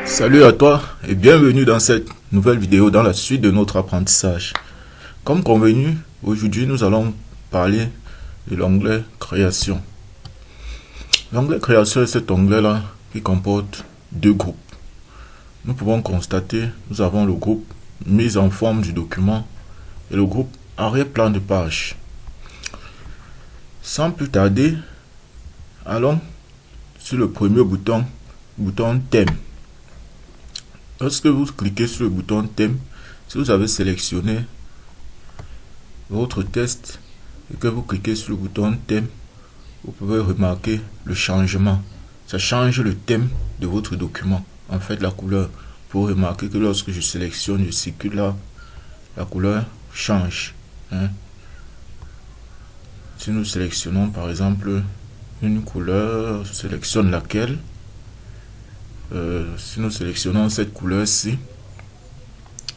Salut à toi et bienvenue dans cette nouvelle vidéo dans la suite de notre apprentissage. Comme convenu, aujourd'hui nous allons parler de l'onglet création. L'onglet création est cet onglet-là qui comporte deux groupes. Nous pouvons constater, nous avons le groupe mise en forme du document et le groupe arrière-plan de page. Sans plus tarder, allons sur le premier bouton thème. Lorsque vous cliquez sur le bouton thème, si vous avez sélectionné votre test et que vous cliquez sur le bouton thème, vous pouvez remarquer le changement. Ça change le thème de votre document, en fait la couleur. Vous remarquer que lorsque je sélectionne, je circule là, la couleur change. Si nous sélectionnons par exemple une couleur, je sélectionne laquelle. Si nous sélectionnons cette couleur-ci,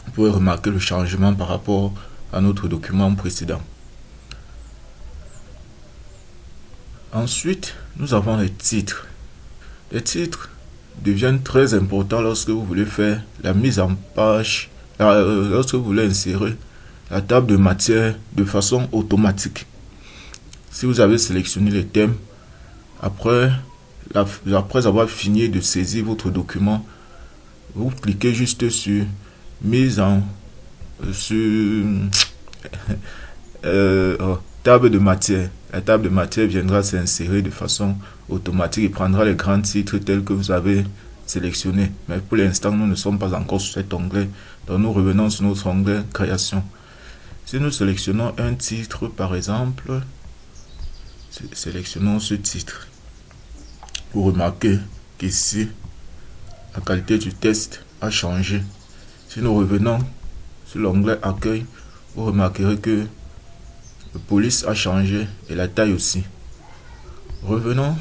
vous pouvez remarquer le changement par rapport à notre document précédent. Ensuite, nous avons les titres. Les titres deviennent très importants lorsque vous voulez faire la mise en page, lorsque vous voulez insérer la table de matière de façon automatique. Si vous avez sélectionné les thèmes, après avoir fini de saisir votre document, vous cliquez juste sur mise en table de matière. La table de matière viendra s'insérer de façon automatique et prendra les grands titres tels que vous avez sélectionnés. Mais pour l'instant, nous ne sommes pas encore sur cet onglet. Donc nous revenons sur notre onglet création. Si nous sélectionnons un titre, par exemple, sélectionnons ce titre. Vous remarquez qu'ici, la qualité du test a changé. Si nous revenons sur l'onglet accueil, vous remarquerez que le police a changé et la taille aussi. Revenons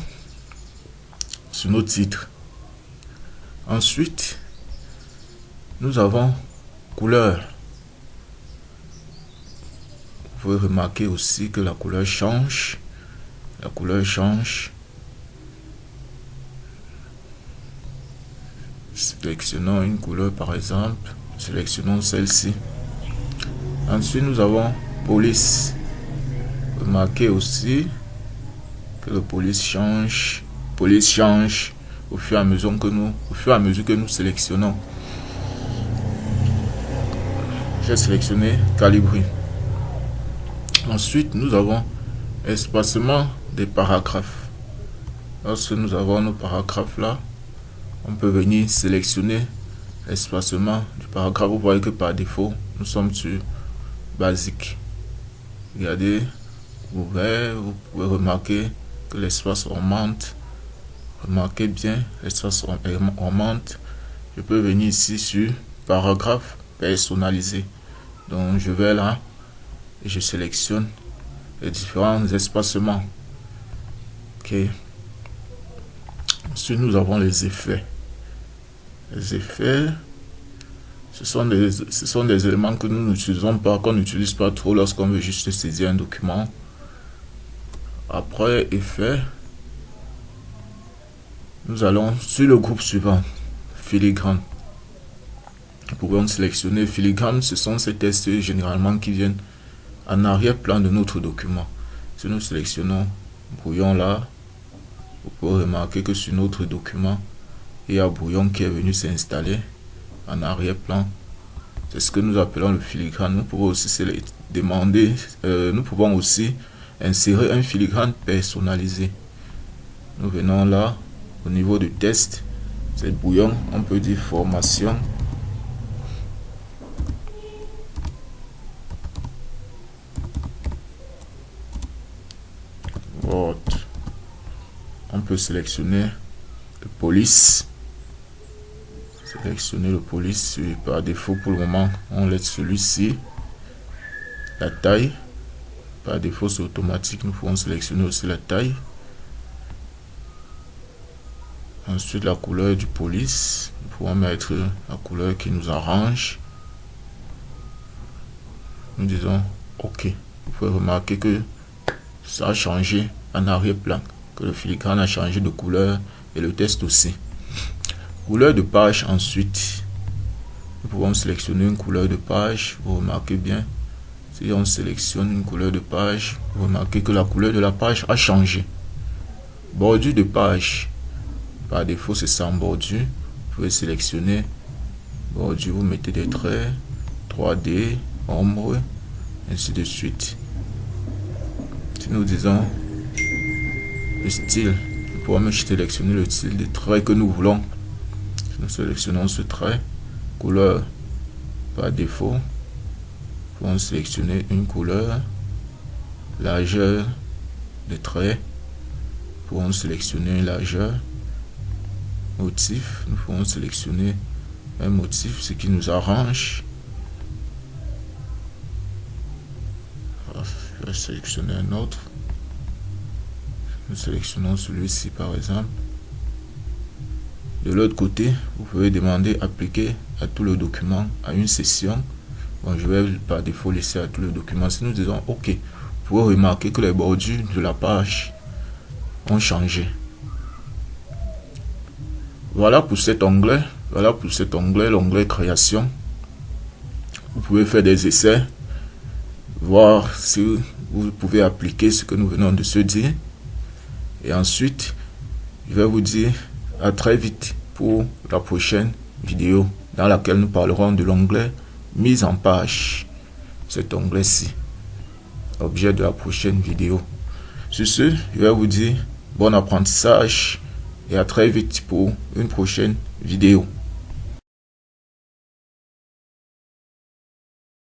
sur nos titres. Ensuite, nous avons couleur. Vous pouvez remarquer aussi que la couleur change. La couleur change. Sélectionnons une couleur par exemple. Sélectionnons celle-ci. Ensuite, nous avons police. Remarquez aussi que le police change. Police change au fur et à mesure que nous sélectionnons. J'ai sélectionné calibrer. Ensuite, nous avons espacement des paragraphes. Lorsque nous avons nos paragraphes là, on peut venir sélectionner l'espacement du paragraphe. Vous voyez que par défaut, nous sommes sur basique. Regardez, vous pouvez remarquer que l'espace augmente. Remarquez bien, l'espace augmente. Je peux venir ici sur paragraphe personnalisé. Donc je vais là et je sélectionne les différents espacements. Ok. Ensuite, nous avons les effets. Les effets, ce sont des éléments que nous n'utilisons pas, qu'on n'utilise pas trop lorsqu'on veut juste saisir un document. Après effet, nous allons sur le groupe suivant, filigrane. Nous pouvons sélectionner filigrane. Ce sont ces tests généralement qui viennent en arrière-plan de notre document. Si nous sélectionnons brouillon là, vous pouvez remarquer que sur notre document, il y a un brouillon qui est venu s'installer en arrière-plan. C'est ce que nous appelons le filigrane. Nous pouvons aussi nous pouvons aussi insérer un filigrane personnalisé. Nous venons là, au niveau du test, c'est brouillon, on peut dire formation. On peut sélectionner le police. Sélectionner le police. Par défaut, pour le moment, on laisse celui-ci. La taille. Par défaut, c'est automatique. Nous pouvons sélectionner aussi la taille. Ensuite, la couleur du police. Nous pouvons mettre la couleur qui nous arrange. Nous disons OK. Vous pouvez remarquer que ça a changé en arrière-plan. Que le filigrane a changé de couleur et le test aussi. Couleur de page ensuite. Nous pouvons sélectionner une couleur de page. Vous remarquez bien. Si on sélectionne une couleur de page, vous remarquez que la couleur de la page a changé. Bordure de page. Par défaut, c'est sans bordure. Vous pouvez sélectionner bordure. Vous mettez des traits, 3D, ombre, ainsi de suite. Si nous disons le style, nous pouvons même sélectionner le style de trait que nous voulons. Si nous sélectionnons ce trait, couleur par défaut, nous pouvons sélectionner une couleur, largeur de trait, nous pouvons sélectionner une largeur, motif, nous pouvons sélectionner un motif, ce qui nous arrange. Je vais sélectionner un autre. Nous sélectionnons celui-ci par exemple. De l'autre côté, vous pouvez demander appliquer à tout le document à une session. Bon, je vais par défaut laisser à tout le document. Si nous disons OK, vous pouvez remarquer que les bordures de la page ont changé. Voilà pour cet onglet. Voilà pour cet onglet, l'onglet création. Vous pouvez faire des essais, voir si vous pouvez appliquer ce que nous venons de se dire. Et ensuite, je vais vous dire à très vite pour la prochaine vidéo dans laquelle nous parlerons de l'onglet mise en page. Cet onglet-ci, objet de la prochaine vidéo. Sur ce, je vais vous dire bon apprentissage et à très vite pour une prochaine vidéo.